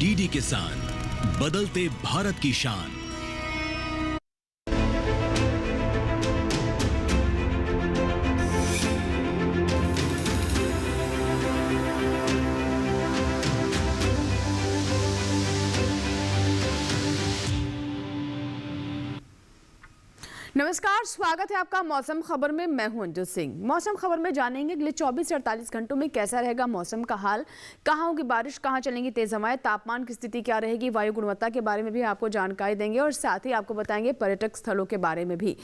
DD किसान, बदलते भारत की शान। नमस्कार, स्वागत है आपका मौसम खबर में। मैं हूं अंजू सिंह। मौसम खबर में जानेंगे अगले 24 से 48 घंटों में कैसा रहेगा मौसम का हाल, कहां होगी बारिश, कहां चलेंगी तेज हवाएं, तापमान की स्थिति क्या रहेगी, वायु गुणवत्ता के बारे में भी आपको जानकारी देंगे और साथ ही आपको बताएंगे पर्यटक स्थलों के बारे में भी।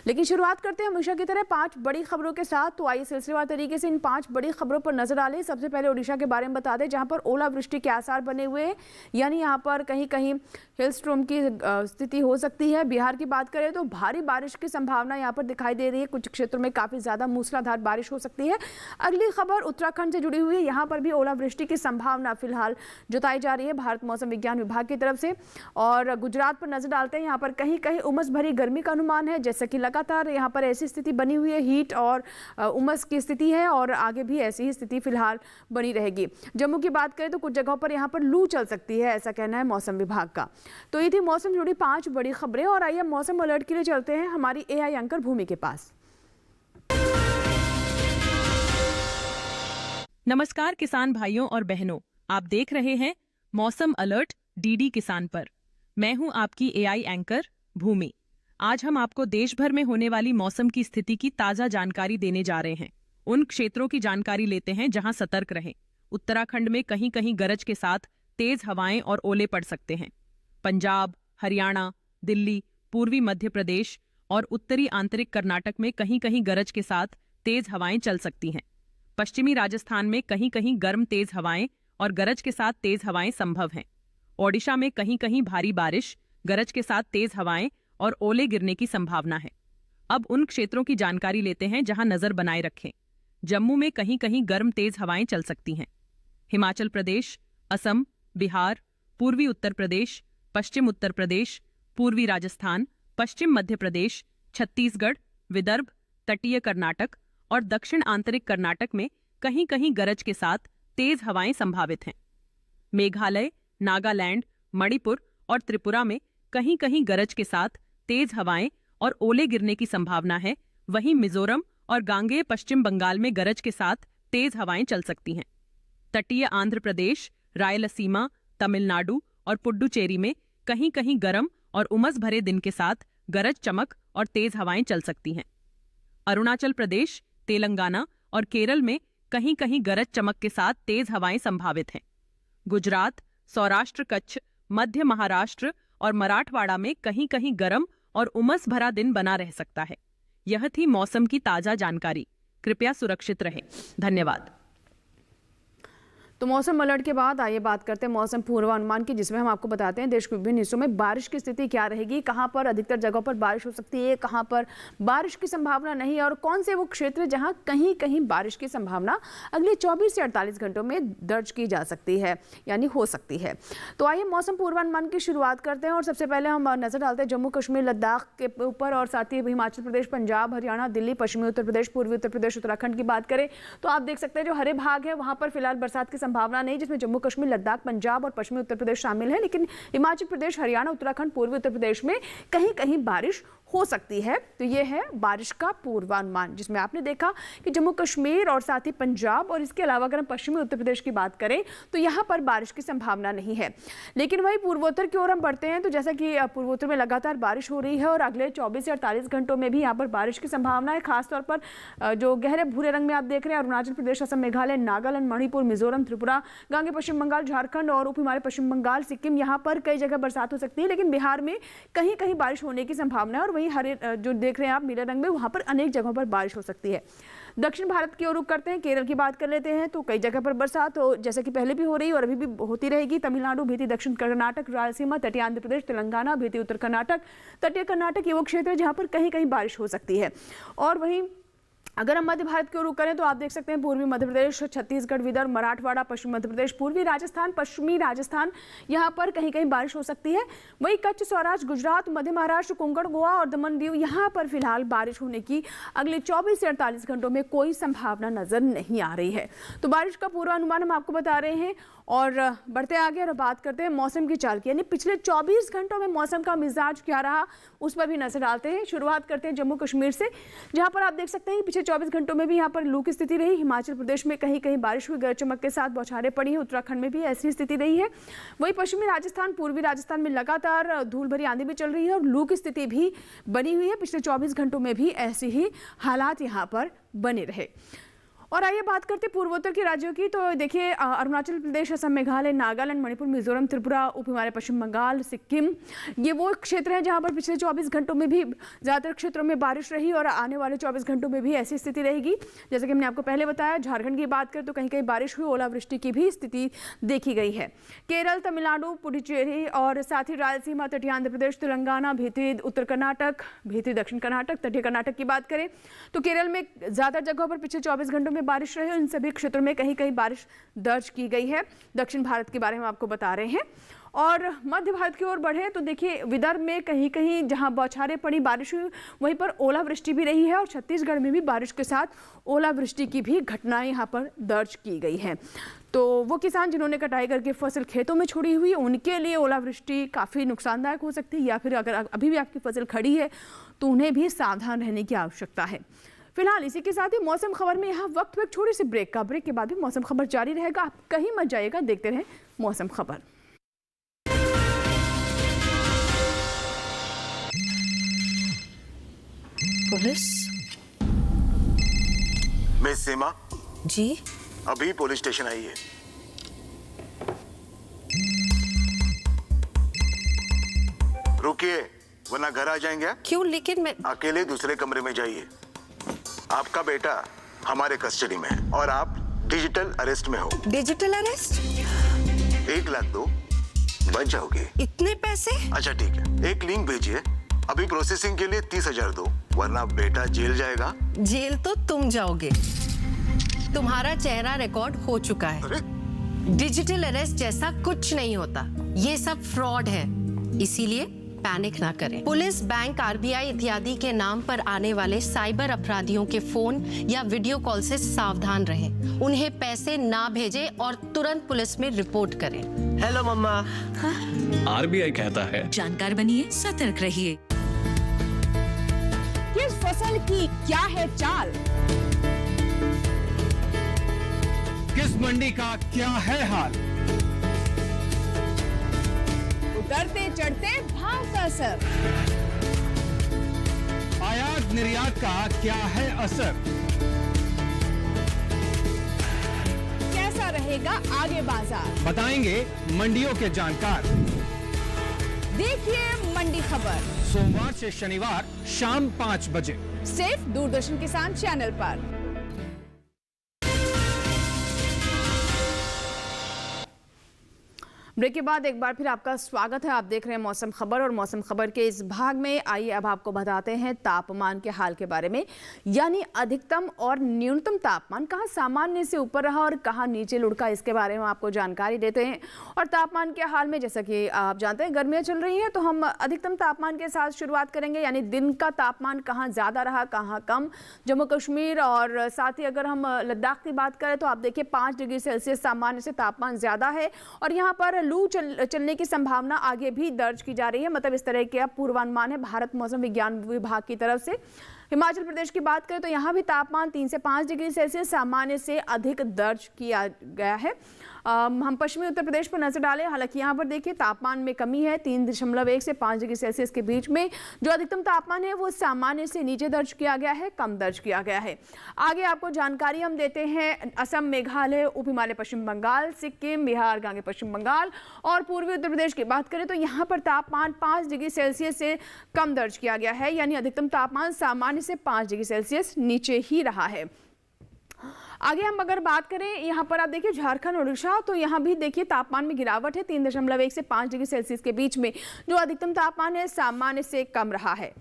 लेकिन शुरुआत करते हैं हमेशा की तरह 5 बड़ी खबरों के साथ। तो आइए सिलसिलेवार तरीके से इन 5 बड़ी खबरों पर नजर डालें। सबसे पहले ओडिशा के बारे में बता दें, जहां पर ओलावृष्टि के आसार बने हुए हैं, यानी यहाँ पर कहीं कहीं हिलस्ट्रोम की स्थिति हो सकती है। बिहार की बात करें तो भारी बारिश की संभावना यहाँ पर दिखाई दे रही है, कुछ क्षेत्रों में काफी ज्यादा मूसलाधार बारिश हो सकती है। अगली खबर उत्तराखंड से जुड़ी हुई है, यहाँ पर भी ओलावृष्टि की संभावना फिलहाल जताई जा रही है भारत मौसम विज्ञान विभाग की तरफ से। और गुजरात पर नजर डालते हैं, यहाँ पर कहीं कहीं उमस भरी गर्मी का अनुमान है, जैसे कि लगातार यहाँ पर ऐसी स्थिति बनी हुई है, हीट और उमस की स्थिति है और आगे भी ऐसी ही स्थिति फिलहाल बनी रहेगी। जम्मू की बात करें तो कुछ जगहों पर यहाँ पर लू चल सकती है, ऐसा कहना है मौसम विभाग का। तो ये थी मौसम जुड़ी 5 बड़ी खबरें और आइए मौसम अलर्ट के लिए चलते हैं हमारी एआई एंकर भूमि के पास। नमस्कार किसान भाइयों और बहनों, आप देख रहे हैं मौसम अलर्ट डीडी किसान पर। मैं हूं आपकी एआई एंकर भूमि। आज हम आपको देश भर में होने वाली मौसम की स्थिति की ताजा जानकारी देने जा रहे हैं। उन क्षेत्रों की जानकारी लेते हैं जहां सतर्क रहें। उत्तराखंड में कहीं कहीं गरज के साथ तेज हवाएं और ओले पड़ सकते हैं। पंजाब, हरियाणा, दिल्ली, पूर्वी मध्य प्रदेश और उत्तरी आंतरिक कर्नाटक में कहीं कहीं गरज के साथ तेज हवाएं चल सकती हैं। पश्चिमी राजस्थान में कहीं कहीं गर्म तेज हवाएं और गरज के साथ तेज हवाएं संभव हैं। ओडिशा में कहीं कहीं भारी बारिश, गरज के साथ तेज हवाएं और ओले गिरने की संभावना है। अब उन क्षेत्रों की जानकारी लेते हैं जहां नजर बनाए रखें। जम्मू में कहीं कहीं गर्म तेज हवाएं चल सकती हैं। हिमाचल प्रदेश, असम, बिहार, पूर्वी उत्तर प्रदेश, पश्चिम उत्तर प्रदेश, पूर्वी राजस्थान, पश्चिम मध्य प्रदेश, छत्तीसगढ़, विदर्भ, तटीय कर्नाटक और दक्षिण आंतरिक कर्नाटक में कहीं कहीं गरज के साथ तेज हवाएं संभावित हैं। मेघालय, नागालैंड, मणिपुर और त्रिपुरा में कहीं कहीं गरज के साथ तेज हवाएं और ओले गिरने की संभावना है। वहीं मिजोरम और गांगेय पश्चिम बंगाल में गरज के साथ तेज हवाएं चल सकती हैं। तटीय आंध्र प्रदेश, रायलसीमा, तमिलनाडु और पुडुचेरी में कहीं कहीं गर्म और उमस भरे दिन के साथ गरज, चमक और तेज हवाएं चल सकती हैं। अरुणाचल प्रदेश, तेलंगाना और केरल में कहीं कहीं गरज, चमक के साथ तेज हवाएं संभावित हैं। गुजरात, सौराष्ट्र, कच्छ, मध्य महाराष्ट्र और मराठवाड़ा में कहीं कहीं गर्म और उमस भरा दिन बना रह सकता है। यह थी मौसम की ताजा जानकारी। कृपया सुरक्षित रहें। धन्यवाद। तो मौसम अलर्ट के बाद आइए बात करते हैं मौसम पूर्वानुमान की, जिसमें हम आपको बताते हैं देश के विभिन्न हिस्सों में बारिश की स्थिति क्या रहेगी, कहां पर अधिकतर जगहों पर बारिश हो सकती है, कहां पर बारिश की संभावना नहीं है और कौन से वो क्षेत्र जहां कहीं कहीं बारिश की संभावना अगले 24 से 48 घंटों में दर्ज की जा सकती है, यानी हो सकती है। तो आइए मौसम पूर्वानुमान की शुरुआत करते हैं और सबसे पहले हम नजर डालते हैं जम्मू कश्मीर, लद्दाख के ऊपर और साथ ही हिमाचल प्रदेश, पंजाब, हरियाणा, दिल्ली, पश्चिमी उत्तर प्रदेश, पूर्वी उत्तर प्रदेश, उत्तराखंड की बात करें तो आप देख सकते हैं जो हरे भाग है वहां पर फिलहाल बरसात की संभावना नहीं, जिसमें जम्मू कश्मीर, लद्दाख, पंजाब और पश्चिमी उत्तर प्रदेश शामिल है। लेकिन हिमाचल प्रदेश, हरियाणा, उत्तराखंड, पूर्वी उत्तर प्रदेश में कहीं कहीं बारिश हो सकती है। तो ये है बारिश का पूर्वानुमान, जिसमें आपने देखा कि जम्मू कश्मीर और साथ ही पंजाब और इसके अलावा अगर हम पश्चिमी उत्तर प्रदेश की बात करें तो यहाँ पर बारिश की संभावना नहीं है। लेकिन वही पूर्वोत्तर की ओर हम बढ़ते हैं तो जैसा कि पूर्वोत्तर में लगातार बारिश हो रही है और अगले 24 से 48 घंटों में भी यहाँ पर बारिश की संभावना है। खासतौर पर जो गहरे भूरे रंग में आप देख रहे हैं अरुणाचल प्रदेश, असम, मेघालय, नागालैंड, मणिपुर, मिजोरम, त्रिपुरा, गांगे पश्चिम बंगाल, झारखंड और उप हिमालय पश्चिम बंगाल, सिक्किम, यहाँ पर कई जगह बरसात हो सकती है। लेकिन बिहार में कहीं कहीं बारिश होने की संभावना है और वहीं हरे जो देख रहे हैं आप नीले रंग में वहां पर अनेक जगहों पर बारिश हो सकती है। दक्षिण भारत की ओर रुख करते हैं, केरल की बात कर लेते हैं तो कई जगह पर बरसात हो जैसे कि पहले भी हो रही और अभी भी होती रहेगी। तमिलनाडु, भीति दक्षिण कर्नाटक, रायलसीमा, तटीय आंध्र प्रदेश, तेलंगाना, भीति उत्तर कर्नाटक, तटीय कर्नाटक ये वो क्षेत्र है जहां पर कहीं कहीं बारिश हो सकती है। और वहीं अगर हम मध्य भारत की ओर रुख करें तो आप देख सकते हैं पूर्वी मध्य प्रदेश, छत्तीसगढ़, विदर्भ, मराठवाड़ा, पश्चिमी मध्य प्रदेश, पूर्वी राजस्थान, पश्चिमी राजस्थान, यहाँ पर कहीं कहीं बारिश हो सकती है। वहीं कच्छ, सौराष्ट्र, गुजरात, मध्य महाराष्ट्र, कोंकण, गोवा और दमन दीव, यहाँ पर फिलहाल बारिश होने की अगले 24 से 48 घंटों में कोई संभावना नजर नहीं आ रही है। तो बारिश का पूर्वानुमान हम आपको बता रहे हैं और बढ़ते आगे और बात करते हैं मौसम की चाल की, यानी पिछले 24 घंटों में मौसम का मिजाज क्या रहा उस पर भी नजर डालते हैं। शुरुआत करते हैं जम्मू कश्मीर से, जहां पर आप देख सकते हैं पिछले 24 घंटों में भी यहां पर लू की स्थिति रही। हिमाचल प्रदेश में कहीं कहीं बारिश हुई, गरज चमक के साथ बौछारें पड़ी हैं। उत्तराखंड में भी ऐसी स्थिति रही है। वहीं पश्चिमी राजस्थान, पूर्वी राजस्थान में लगातार धूल भरी आंधी भी चल रही है और लू की स्थिति भी बनी हुई है। पिछले 24 घंटों में भी ऐसे ही हालात यहाँ पर बने रहे। और आइए बात करते हैं पूर्वोत्तर के राज्यों की। तो देखिए अरुणाचल प्रदेश, असम, मेघालय, नागालैंड, मणिपुर, मिजोरम, त्रिपुरा, उप हिमालय, पश्चिम बंगाल, सिक्किम, ये वो क्षेत्र हैं जहां पर पिछले 24 घंटों में भी ज़्यादातर क्षेत्रों में बारिश रही और आने वाले 24 घंटों में भी ऐसी स्थिति रहेगी। जैसे कि हमने आपको पहले बताया, झारखंड की बात करें तो कहीं कहीं बारिश हुई, ओलावृष्टि की भी स्थिति देखी गई है। केरल, तमिलनाडु, पुडुचेरी और साथ ही रायलसीमा, तटीय आंध्र प्रदेश, तेलंगाना, भीतरी उत्तर कर्नाटक, भीतरी दक्षिण कर्नाटक, तटीय कर्नाटक की बात करें तो केरल में ज़्यादातर जगहों पर पिछले 24 घंटों में बारिश रही। इन सभी क्षेत्रों में कहीं कहीं बारिश दर्ज की गई है। दक्षिण भारत के बारे में आपको बता रहे हैं। और मध्य भारत की ओर बढ़े तो देखिए विदर्भ में कहीं कहीं जहां बौछारें पड़ी, बारिश हुई, वहीं पर ओलावृष्टि भी रही है और छत्तीसगढ़ में भी बारिश के साथ ओलावृष्टि की भी घटनाएं यहां पर दर्ज की गई हैं। तो वो किसान जिन्होंने कटाई करके फसल खेतों में छोड़ी हुई, उनके लिए ओलावृष्टि काफ़ी नुकसानदायक हो सकती है, या फिर अगर अभी भी आपकी फसल खड़ी है तो उन्हें भी सावधान रहने की आवश्यकता है। फिलहाल इसी के साथ ही मौसम खबर में यहाँ वक्त पे छोटी सी ब्रेक का, ब्रेक के बाद भी मौसम खबर जारी रहेगा। आप कहीं मत जाइएगा, देखते रहें मौसम खबर। पुलिस? मिस सीमा जी? अभी पुलिस स्टेशन आई है। रुकिए वरना घर आ जाएंगे। क्यों? लेकिन मैं अकेले दूसरे कमरे में जाइए। आपका बेटा हमारे कस्टडी में है और आप डिजिटल अरेस्ट में हो। Digital arrest? 1 लाख दो, बच जाओगे। इतने पैसे? अच्छा ठीक है, एक लिंक भेजिए। अभी प्रोसेसिंग के लिए 30,000 दो, वरना बेटा जेल जाएगा। जेल तो तुम जाओगे। तुम्हारा चेहरा रिकॉर्ड हो चुका है। अरे डिजिटल अरेस्ट जैसा कुछ नहीं होता, ये सब फ्रॉड है। इसीलिए पैनिक ना करें। पुलिस, बैंक, आरबीआई इत्यादि के नाम पर आने वाले साइबर अपराधियों के फोन या वीडियो कॉल से सावधान रहें। उन्हें पैसे ना भेजें और तुरंत पुलिस में रिपोर्ट करें। हेलो मम्मा। आरबीआई कहता है, जानकार बनिए, सतर्क रहिए। किस फसल की क्या है चाल, किस मंडी का क्या है हाल, उतरते चढ़ते भाव का असर, आयात निर्यात का क्या है असर, कैसा रहेगा आगे बाजार, बताएंगे मंडियों के जानकार। देखिए मंडी खबर सोमवार से शनिवार शाम 5 बजे सिर्फ दूरदर्शन किसान चैनल पर। ब्रेक के बाद एक बार फिर आपका स्वागत है। आप देख रहे हैं मौसम खबर और मौसम खबर के इस भाग में आइए अब आपको बताते हैं तापमान के हाल के बारे में, यानी अधिकतम और न्यूनतम तापमान कहां सामान्य से ऊपर रहा और कहां नीचे लुढ़का, इसके बारे में आपको जानकारी देते हैं। और तापमान के हाल में जैसा कि आप जानते हैं गर्मियां चल रही हैं, तो हम अधिकतम तापमान के साथ शुरुआत करेंगे, यानी दिन का तापमान कहाँ ज़्यादा रहा कहाँ कम। जम्मू कश्मीर और साथ ही अगर हम लद्दाख की बात करें तो आप देखिए 5 डिग्री सेल्सियस सामान्य से तापमान ज़्यादा है और यहाँ पर लू चलने की संभावना आगे भी दर्ज की जा रही है। मतलब इस तरह के पूर्वानुमान है भारत मौसम विज्ञान विभाग की तरफ से। हिमाचल प्रदेश की बात करें तो यहाँ भी तापमान 3 से 5 डिग्री सेल्सियस सामान्य से अधिक दर्ज किया गया है। हम पश्चिमी उत्तर प्रदेश पर नजर डालें, हालांकि यहाँ पर देखिए तापमान में कमी है, 3.1 से 5 डिग्री सेल्सियस के बीच में। जो अधिकतम तापमान है वो सामान्य से नीचे दर्ज किया गया है, कम दर्ज किया गया है। आगे आपको जानकारी हम देते हैं असम, मेघालय, उप हिमालय, पश्चिम बंगाल, सिक्किम, बिहार, गांगे पश्चिम बंगाल और पूर्वी उत्तर प्रदेश की बात करें तो यहाँ पर तापमान 5 डिग्री सेल्सियस से कम दर्ज किया गया है, यानी अधिकतम तापमान सामान्य से 5 डिग्री सेल्सियस नीचे ही रहा है। आगे हम अगर बात करें यहाँ पर आप देखिए झारखंड, उड़ीसा, तो यहाँ भी देखिए तापमान में गिरावट है, 3.1 से 5 डिग्री सेल्सियस के बीच में। जो अधिकतम तापमान है सामान्य से कम रहा है।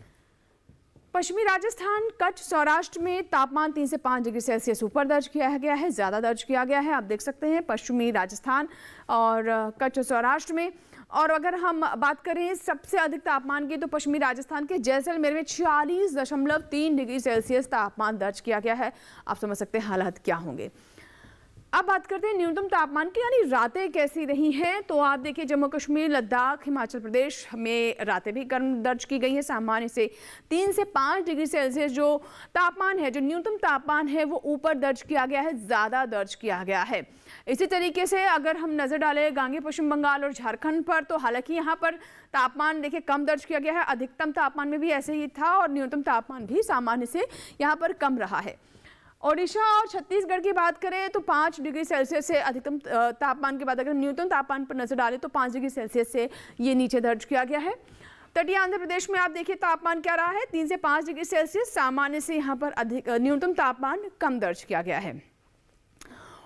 पश्चिमी राजस्थान, कच्छ, सौराष्ट्र में तापमान 3 से 5 डिग्री सेल्सियस ऊपर दर्ज किया गया है, ज़्यादा दर्ज किया गया है। आप देख सकते हैं पश्चिमी राजस्थान और कच्छ, सौराष्ट्र में। और अगर हम बात करें सबसे अधिक तापमान की, तो पश्चिमी राजस्थान के जैसलमेर में 46.3 डिग्री सेल्सियस तापमान दर्ज किया गया है। आप समझ सकते हैं हालात क्या होंगे। अब बात करते हैं न्यूनतम तापमान की, यानी रातें कैसी रही हैं। तो आप देखिए जम्मू कश्मीर, लद्दाख, हिमाचल प्रदेश में रातें भी कम दर्ज की गई है। सामान्य से 3 से 5 डिग्री सेल्सियस जो तापमान है, जो न्यूनतम तापमान है, वो ऊपर दर्ज किया गया है, ज़्यादा दर्ज किया गया है। इसी तरीके से अगर हम नज़र डालें गांगे पश्चिम बंगाल और झारखंड पर, तो हालांकि यहाँ पर तापमान देखिए कम दर्ज किया गया है। अधिकतम तापमान में भी ऐसे ही था और न्यूनतम तापमान भी सामान्य से यहाँ पर कम रहा है। ओडिशा और छत्तीसगढ़ की बात करें तो 5 डिग्री सेल्सियस से अधिकतम तापमान के बाद अगर न्यूनतम तापमान पर नजर डालें तो 5 डिग्री सेल्सियस से ये नीचे दर्ज किया गया है। तटीय आंध्र प्रदेश में आप देखिए तापमान क्या रहा है, 3 से 5 डिग्री सेल्सियस, सामान्य से यहाँ पर अधिक न्यूनतम तापमान कम दर्ज किया गया है।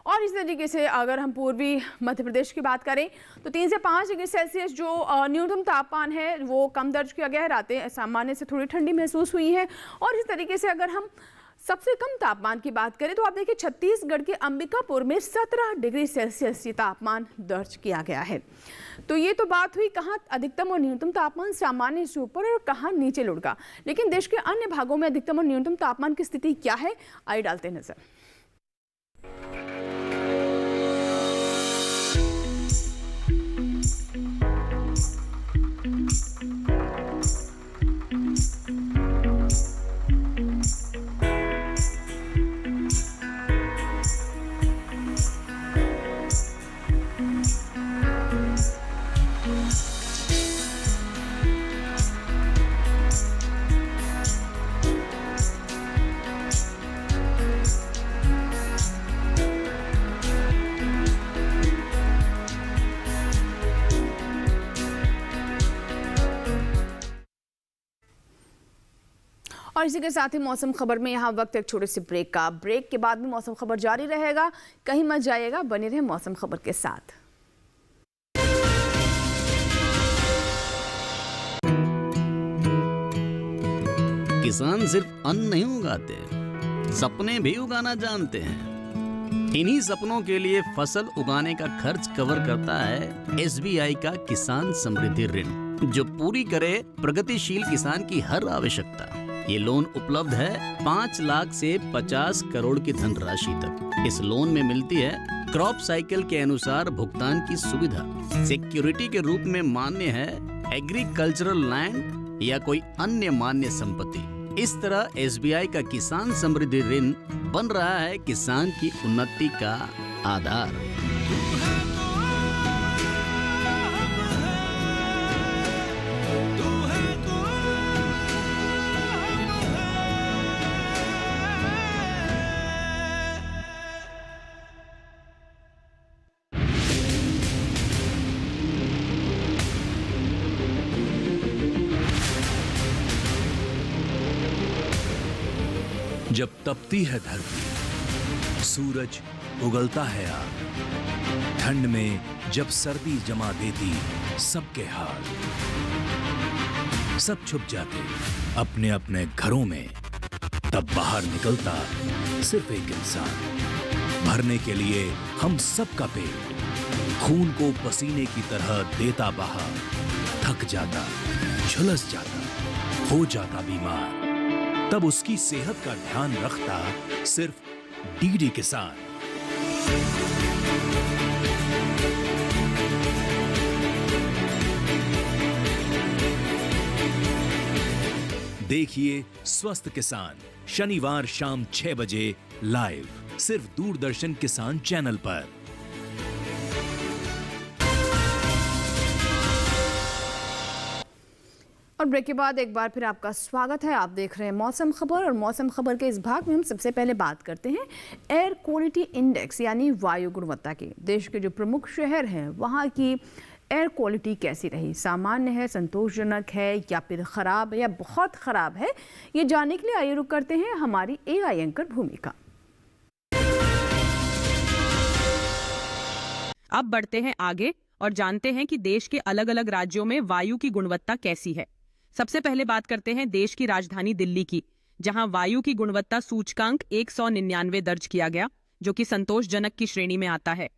और इस तरीके से अगर हम पूर्वी मध्य प्रदेश की बात करें तो 3 से 5 डिग्री सेल्सियस जो न्यूनतम तापमान है वो कम दर्ज किया गया है। रातें सामान्य से थोड़ी ठंडी महसूस हुई है। और इस तरीके से अगर हम सबसे कम तापमान की बात करें तो आप देखिए छत्तीसगढ़ के अंबिकापुर में 17 डिग्री सेल्सियस ये तापमान दर्ज किया गया है। तो ये तो बात हुई कहाँ अधिकतम और न्यूनतम तापमान सामान्य से ऊपर और कहाँ नीचे लुढ़का। लेकिन देश के अन्य भागों में अधिकतम और न्यूनतम तापमान की स्थिति क्या है, आइए डालते हैं नजर। और इसी के साथ ही मौसम खबर में यहाँ वक्त एक छोटे से ब्रेक का। ब्रेक के बाद भी मौसम खबर जारी रहेगा, कहीं मत जाइएगा, बने रहे मौसम खबर के साथ। किसान सिर्फ अन्न नहीं उगाते, सपने भी उगाना जानते हैं। इन्हीं सपनों के लिए फसल उगाने का खर्च कवर करता है SBI का किसान समृद्धि ऋण, जो पूरी करे प्रगतिशील किसान की हर आवश्यकता। ये लोन उपलब्ध है 5 लाख से 50 करोड़ की धनराशि तक। इस लोन में मिलती है क्रॉप साइकिल के अनुसार भुगतान की सुविधा। सिक्योरिटी के रूप में मान्य है एग्रीकल्चरल लैंड या कोई अन्य मान्य संपत्ति। इस तरह SBI का किसान समृद्धि ऋण बन रहा है किसान की उन्नति का आधार। जब तपती है धरती, सूरज उगलता है आग, ठंड में जब सर्दी जमा देती सबके हाल, सब छुप जाते अपने अपने घरों में, तब बाहर निकलता सिर्फ एक इंसान, भरने के लिए हम सबका पेट, खून को पसीने की तरह देता बहा, थक जाता, झुलस जाता, हो जाता बीमार, तब उसकी सेहत का ध्यान रखता सिर्फ DD किसान। देखिए स्वस्थ किसान शनिवार शाम 6 बजे लाइव, सिर्फ दूरदर्शन किसान चैनल पर। और ब्रेक के बाद एक बार फिर आपका स्वागत है। आप देख रहे हैं मौसम खबर और मौसम खबर के इस भाग में हम सबसे पहले बात करते हैं एयर क्वालिटी इंडेक्स यानी वायु गुणवत्ता की। देश के जो प्रमुख शहर हैं वहाँ की एयर क्वालिटी कैसी रही, सामान्य है, संतोषजनक है या फिर खराब है या बहुत खराब है, ये जानने के लिए आइए रुक करते हैं हमारी AI एंकर भूमिका। अब बढ़ते हैं आगे और जानते हैं कि देश के अलग अलग राज्यों में वायु की गुणवत्ता कैसी है। सबसे पहले बात करते हैं देश की राजधानी दिल्ली की, जहां वायु की गुणवत्ता सूचकांक 199 दर्ज किया गया, जो कि संतोषजनक की श्रेणी में आता है।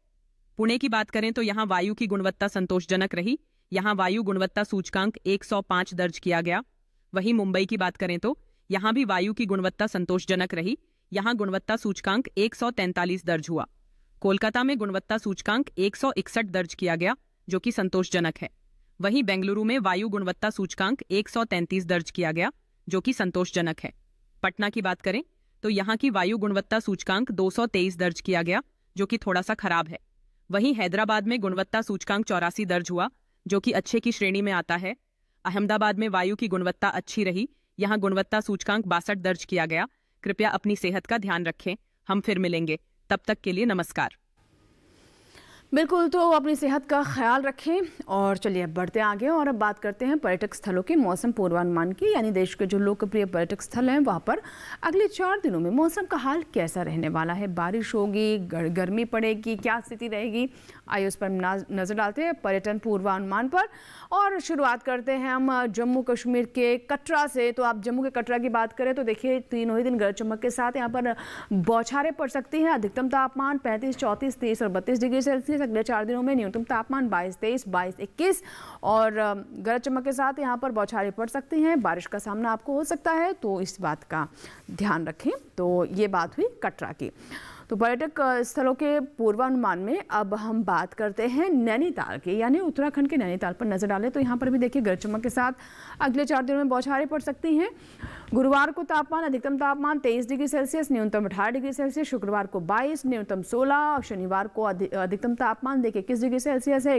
पुणे की बात करें तो यहां वायु की गुणवत्ता संतोषजनक रही, यहां वायु गुणवत्ता सूचकांक 105 दर्ज किया गया। वहीं मुंबई की बात करें तो यहां भी वायु की गुणवत्ता संतोषजनक रही, यहां गुणवत्ता सूचकांक 143 दर्ज हुआ। कोलकाता में गुणवत्ता सूचकांक 161 दर्ज किया गया, जो कि संतोषजनक है। वहीं बेंगलुरु में वायु गुणवत्ता सूचकांक 133 दर्ज किया गया, जो कि संतोषजनक है। पटना की बात करें तो यहाँ की वायु गुणवत्ता सूचकांक 223 दर्ज किया गया, जो कि थोड़ा सा खराब है। वहीं हैदराबाद में गुणवत्ता सूचकांक 84 दर्ज हुआ, जो कि अच्छे की श्रेणी में आता है। अहमदाबाद में वायु की गुणवत्ता अच्छी रही, यहाँ गुणवत्ता सूचकांक 62 दर्ज किया गया। कृपया अपनी सेहत का ध्यान रखें। हम फिर मिलेंगे, तब तक के लिए नमस्कार। बिल्कुल, तो अपनी सेहत का ख्याल रखें। और चलिए अब बढ़ते आगे और अब बात करते हैं पर्यटक स्थलों के मौसम पूर्वानुमान की, यानी देश के जो लोकप्रिय पर्यटक स्थल हैं वहाँ पर अगले 4 दिनों में मौसम का हाल कैसा रहने वाला है। बारिश होगी, गर्मी पड़ेगी, क्या स्थिति रहेगी, आइए उस पर नज़र डालते हैं पर्यटन पूर्वानुमान पर। और शुरुआत करते हैं हम जम्मू कश्मीर के कटरा से। तो आप जम्मू के कटरा की बात करें तो देखिए तीनों ही दिन गरज चमक के साथ यहाँ पर बौछारें पड़ सकती हैं। अधिकतम तापमान 35, 34, 30 और 32 डिग्री सेल्सियस। अगले 4 दिनों में न्यूनतम तापमान 22, 23, 22, 21 और गरज चमक के साथ यहाँ पर बौछारें पड़ सकती हैं। बारिश का सामना आपको हो सकता है, तो इस बात का ध्यान रखें। तो ये बात हुई कटरा की। तो पर्यटक स्थलों के पूर्वानुमान में अब हम बात करते हैं नैनीताल की, यानी उत्तराखंड के नैनीताल पर नजर डालें तो यहाँ पर भी देखिए गरज चमक के साथ अगले 4 दिनों में बौछारें पड़ सकती हैं। गुरुवार को तापमान अधिकतम तापमान 23 डिग्री सेल्सियस, न्यूनतम 18 डिग्री सेल्सियस। शुक्रवार को 22, न्यूनतम 16। शनिवार को अधिकतम तापमान देखिए 21 डिग्री सेल्सियस है,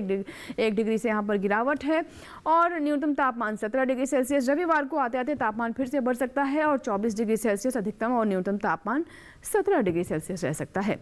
1 डिग्री से यहाँ पर गिरावट है और न्यूनतम तापमान 17 डिग्री सेल्सियस। रविवार को आते आते तापमान फिर से बढ़ सकता है और 24 डिग्री सेल्सियस अधिकतम और न्यूनतम तापमान 17 डिग्री सेल्सियस रह सकता है।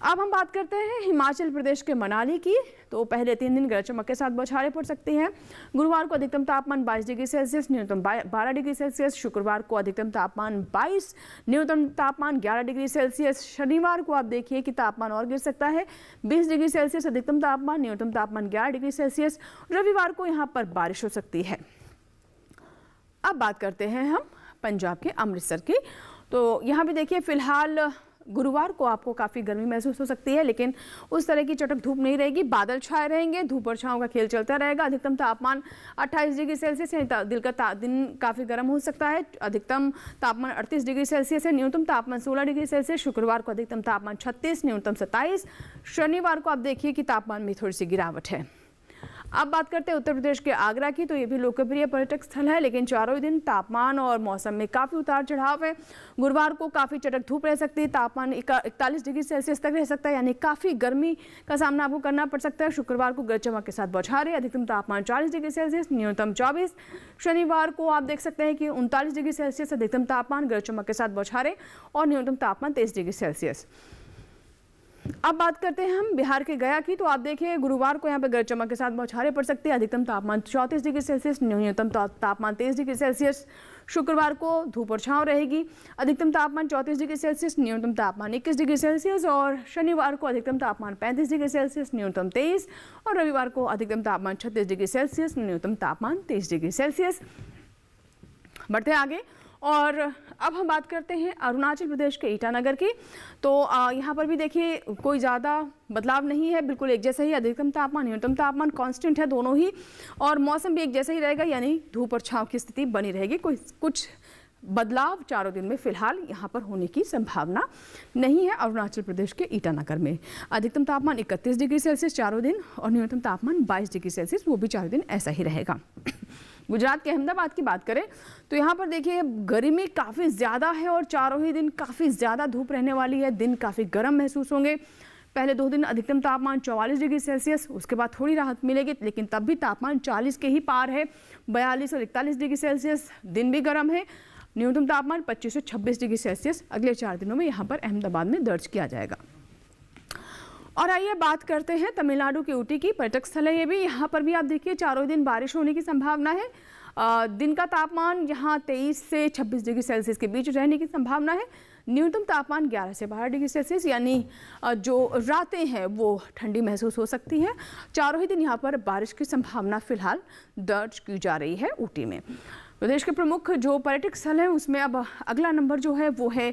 अब हम बात करते हैं हिमाचल प्रदेश के मनाली की। तो पहले 3 दिन गरज चमक के साथ बौछारें पड़ सकती हैं। गुरुवार को अधिकतम तापमान 22 डिग्री सेल्सियस, न्यूनतम 12 डिग्री सेल्सियस। शुक्रवार को अधिकतम तापमान 22, न्यूनतम तापमान 11 डिग्री सेल्सियस। शनिवार को आप देखिए कि तापमान और गिर सकता है, 20 डिग्री सेल्सियस अधिकतम तापमान, न्यूनतम तापमान 11 डिग्री सेल्सियस। रविवार को यहाँ पर बारिश हो सकती है। अब बात करते हैं हम पंजाब के अमृतसर की। तो यहाँ भी देखिए फिलहाल गुरुवार को आपको काफ़ी गर्मी महसूस हो सकती है, लेकिन उस तरह की चटक धूप नहीं रहेगी। बादल छाए रहेंगे, धूप और छांव का खेल चलता रहेगा। अधिकतम तापमान 28 डिग्री सेल्सियस है, दिन काफ़ी गर्म हो सकता है। अधिकतम तापमान 38 डिग्री सेल्सियस है, न्यूनतम तापमान 16 डिग्री सेल्सियस। शुक्रवार को अधिकतम तापमान 36, न्यूनतम 27। शनिवार को आप देखिए कि तापमान में थोड़ी सी गिरावट है। अब बात करते हैं उत्तर प्रदेश के आगरा की। तो ये भी लोकप्रिय पर्यटक स्थल है, लेकिन चारों ही दिन तापमान और मौसम में काफ़ी उतार चढ़ाव है। गुरुवार को काफ़ी चटक धूप रह सकती है, तापमान 41 डिग्री सेल्सियस तक रह सकता है, यानी काफ़ी गर्मी का सामना आपको करना पड़ सकता है। शुक्रवार को गरज चमक के साथ बौछारें, अधिकतम तापमान 40 डिग्री सेल्सियस, न्यूनतम 24। शनिवार को आप देख सकते हैं कि 39 डिग्री सेल्सियस अधिकतम तापमान, गरज चमक के साथ बौछारें और न्यूनतम तापमान 23 डिग्री सेल्सियस। अब बात करते हैं हम बिहार के गया की। तो आप देखिए गुरुवार को यहाँ पे गरज चमक के साथ बौछारें पड़ सकती है। अधिकतम तापमान 34 डिग्री सेल्सियस, न्यूनतम तापमान 23 डिग्री सेल्सियस। शुक्रवार को धूप और छांव रहेगी, अधिकतम तापमान 34 डिग्री सेल्सियस, न्यूनतम तापमान 21 डिग्री सेल्सियस। और शनिवार को अधिकतम तापमान 35 डिग्री सेल्सियस, न्यूनतम 23। और रविवार को अधिकतम तापमान 36 डिग्री सेल्सियस, न्यूनतम तापमान 23 डिग्री सेल्सियस। बढ़ते आगे और अब हम बात करते हैं अरुणाचल प्रदेश के ईटानगर की। तो यहाँ पर भी देखिए कोई ज़्यादा बदलाव नहीं है, बिल्कुल एक जैसा ही अधिकतम तापमान न्यूनतम तापमान कांस्टेंट है दोनों ही, और मौसम भी एक जैसा ही रहेगा, यानी धूप और छांव की स्थिति बनी रहेगी। कोई कुछ बदलाव चारों दिन में फिलहाल यहाँ पर होने की संभावना नहीं है। अरुणाचल प्रदेश के ईटानगर में अधिकतम तापमान 31 डिग्री सेल्सियस चारों दिन और न्यूनतम तापमान 22 डिग्री सेल्सियस, वो भी चारों दिन ऐसा ही रहेगा। गुजरात के अहमदाबाद की बात करें तो यहाँ पर देखिए गर्मी काफ़ी ज़्यादा है और चारों ही दिन काफ़ी ज़्यादा धूप रहने वाली है। दिन काफ़ी गर्म महसूस होंगे। पहले 2 दिन अधिकतम तापमान 44 डिग्री सेल्सियस, उसके बाद थोड़ी राहत मिलेगी, लेकिन तब भी तापमान 40 के ही पार है। 42 और 41 डिग्री सेल्सियस, दिन भी गर्म है। न्यूनतम तापमान 25 से 26 डिग्री सेल्सियस अगले 4 दिनों में यहाँ पर अहमदाबाद में दर्ज किया जाएगा। और आइए बात करते हैं तमिलनाडु के ऊटी की। पर्यटक स्थल है ये भी। यहाँ पर भी आप देखिए चारों दिन बारिश होने की संभावना है। दिन का तापमान यहाँ 23 से 26 डिग्री सेल्सियस के बीच रहने की संभावना है। न्यूनतम तापमान 11 से 12 डिग्री सेल्सियस, यानी जो रातें हैं वो ठंडी महसूस हो सकती हैं। चारों ही दिन यहाँ पर बारिश की संभावना फिलहाल दर्ज की जा रही है ऊटी में। प्रदेश के प्रमुख जो पर्यटक स्थल हैं उसमें अब अगला नंबर जो है वो है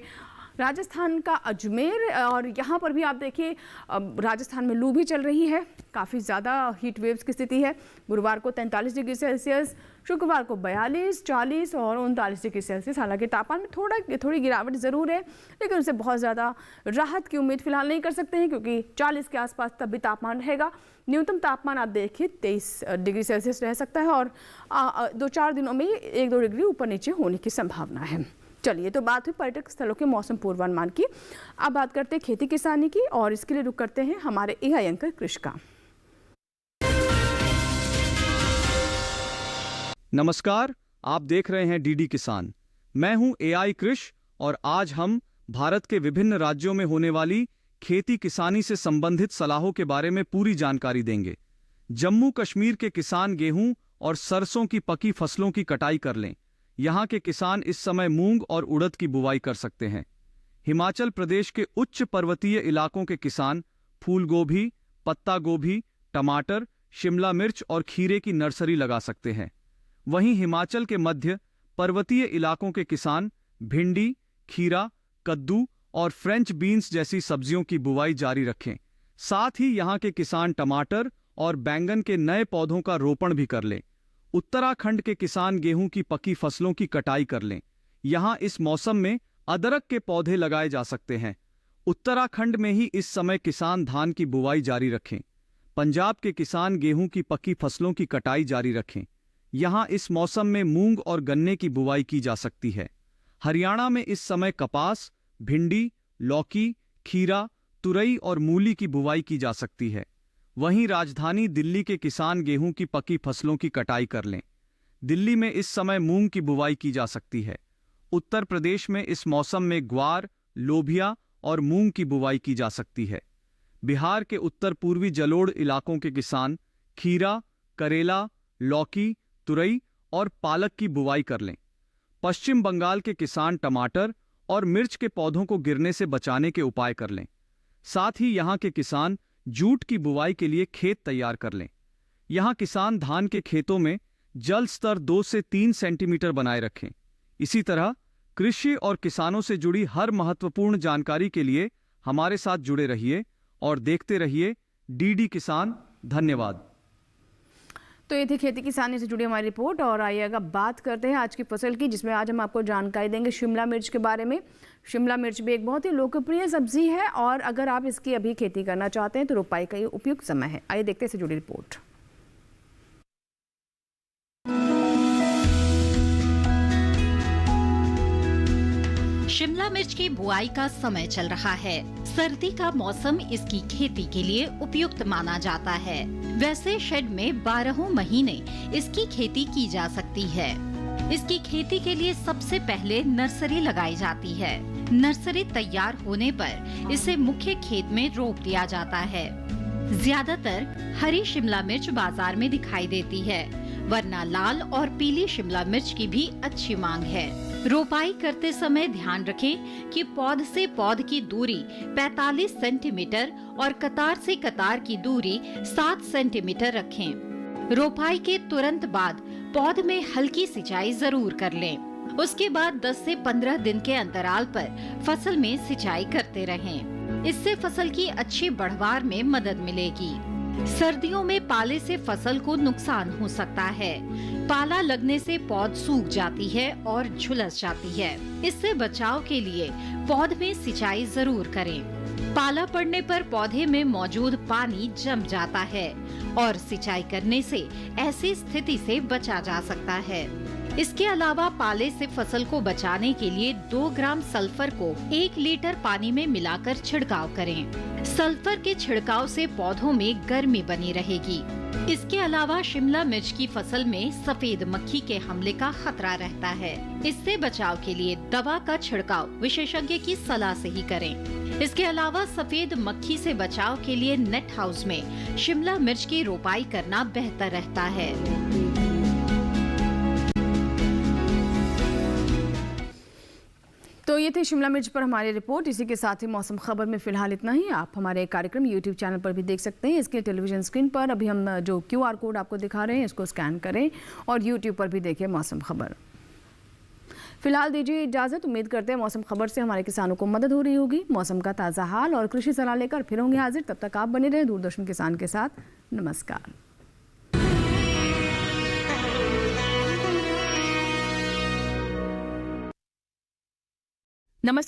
राजस्थान का अजमेर, और यहाँ पर भी आप देखिए राजस्थान में लू भी चल रही है, काफ़ी ज़्यादा हीट वेव्स की स्थिति है। गुरुवार को 43 डिग्री सेल्सियस, शुक्रवार को 42, 40 और 39 डिग्री सेल्सियस। हालांकि तापमान में थोड़ी गिरावट ज़रूर है, लेकिन उससे बहुत ज़्यादा राहत की उम्मीद फिलहाल नहीं कर सकते हैं, क्योंकि 40 के आसपास तब भी तापमान रहेगा। न्यूनतम तापमान आप देखिए 23 डिग्री सेल्सियस रह सकता है, और 2-4 दिनों में 1-2 डिग्री ऊपर नीचे होने की संभावना है। चलिए, तो बात हुई पर्यटक स्थलों के मौसम पूर्वानुमान की। अब बात करते हैं खेती किसानी की, और इसके लिए रुक करते हैं हमारे एआई एंकर कृष का। नमस्कार, आप देख रहे हैं डीडी किसान। मैं हूं एआई कृष, और आज हम भारत के विभिन्न राज्यों में होने वाली खेती किसानी से संबंधित सलाहों के बारे में पूरी जानकारी देंगे। जम्मू कश्मीर के किसान गेहूं और सरसों की पकी फसलों की कटाई कर लें। यहाँ के किसान इस समय मूंग और उड़द की बुवाई कर सकते हैं। हिमाचल प्रदेश के उच्च पर्वतीय इलाकों के किसान फूल गोभी, पत्ता गोभी, टमाटर, शिमला मिर्च और खीरे की नर्सरी लगा सकते हैं। वहीं हिमाचल के मध्य पर्वतीय इलाकों के किसान भिंडी, खीरा, कद्दू और फ्रेंच बीन्स जैसी सब्जियों की बुवाई जारी रखें। साथ ही यहाँ के किसान टमाटर और बैंगन के नए पौधों का रोपण भी कर लें। उत्तराखंड के किसान गेहूं की पकी फसलों की कटाई कर लें। यहाँ इस मौसम में अदरक के पौधे लगाए जा सकते हैं। उत्तराखंड में ही इस समय किसान धान की बुवाई जारी रखें। पंजाब के किसान गेहूं की पकी फसलों की कटाई जारी रखें। यहाँ इस मौसम में मूंग और गन्ने की बुवाई की जा सकती है। हरियाणा में इस समय कपास, भिंडी, लौकी, खीरा, तुरई और मूली की बुवाई की जा सकती है। वहीं राजधानी दिल्ली के किसान गेहूं की पकी फसलों की कटाई कर लें। दिल्ली में इस समय मूंग की बुवाई की जा सकती है। उत्तर प्रदेश में इस मौसम में ग्वार, लोबिया और मूंग की बुवाई की जा सकती है। बिहार के उत्तर पूर्वी जलोढ़ इलाकों के किसान खीरा, करेला, लौकी, तुरई और पालक की बुवाई कर लें। पश्चिम बंगाल के किसान टमाटर और मिर्च के पौधों को गिरने से बचाने के उपाय कर लें। साथ ही यहाँ के किसान जूट की बुवाई के लिए खेत तैयार कर लें। यहाँ किसान धान के खेतों में जल स्तर 2 से 3 सेंटीमीटर बनाए रखें। इसी तरह कृषि और किसानों से जुड़ी हर महत्वपूर्ण जानकारी के लिए हमारे साथ जुड़े रहिए और देखते रहिए डीडी किसान। धन्यवाद। तो ये थी खेती किसानी से जुड़ी हमारी रिपोर्ट, और आइए अब बात करते हैं आज की फसल की, जिसमें आज हम आपको जानकारी देंगे शिमला मिर्च के बारे में। शिमला मिर्च भी एक बहुत ही लोकप्रिय सब्जी है, और अगर आप इसकी अभी खेती करना चाहते हैं तो रोपाई का ये उपयुक्त समय है। आइए देखते हैं इससे जुड़ी रिपोर्ट। शिमला मिर्च की बुआई का समय चल रहा है। सर्दी का मौसम इसकी खेती के लिए उपयुक्त माना जाता है। वैसे शेड में 12 महीने इसकी खेती की जा सकती है। इसकी खेती के लिए सबसे पहले नर्सरी लगाई जाती है। नर्सरी तैयार होने पर इसे मुख्य खेत में रोप दिया जाता है। ज्यादातर हरी शिमला मिर्च बाजार में दिखाई देती है, वरना लाल और पीली शिमला मिर्च की भी अच्छी मांग है। रोपाई करते समय ध्यान रखें कि पौध से पौध की दूरी 45 सेंटीमीटर और कतार से कतार की दूरी 7 सेंटीमीटर रखें। रोपाई के तुरंत बाद पौध में हल्की सिंचाई जरूर कर लें। उसके बाद 10 से 15 दिन के अंतराल पर फसल में सिंचाई करते रहें। इससे फसल की अच्छी बढ़वार में मदद मिलेगी। सर्दियों में पाले से फसल को नुकसान हो सकता है। पाला लगने से पौध सूख जाती है और झुलस जाती है। इससे बचाव के लिए पौध में सिंचाई जरूर करें। पाला पड़ने पर पौधे में मौजूद पानी जम जाता है और सिंचाई करने से ऐसी स्थिति से बचा जा सकता है। इसके अलावा पाले से फसल को बचाने के लिए 2 ग्राम सल्फर को 1 लीटर पानी में मिलाकर छिड़काव करें। सल्फर के छिड़काव से पौधों में गर्मी बनी रहेगी। इसके अलावा शिमला मिर्च की फसल में सफेद मक्खी के हमले का खतरा रहता है। इससे बचाव के लिए दवा का छिड़काव विशेषज्ञ की सलाह से ही करें। इसके अलावा सफेद मक्खी से बचाव के लिए नेट हाउस में शिमला मिर्च की रोपाई करना बेहतर रहता है। तो ये थे शिमला मिर्च पर हमारी रिपोर्ट। इसी के साथ ही मौसम खबर में फिलहाल इतना ही। आप हमारे कार्यक्रम यूट्यूब चैनल पर भी देख सकते हैं। इसके टेलीविजन स्क्रीन पर अभी हम जो QR कोड आपको दिखा रहे हैं इसको स्कैन करें और यूट्यूब पर भी देखें मौसम खबर। फिलहाल दीजिए इजाज़त। उम्मीद करते हैं मौसम खबर से हमारे किसानों को मदद हो रही होगी। मौसम का ताज़ा हाल और कृषि सलाह लेकर फिर होंगे हाजिर। तब तक आप बने रहें दूरदर्शन किसान के साथ। नमस्कार। नमस्कार।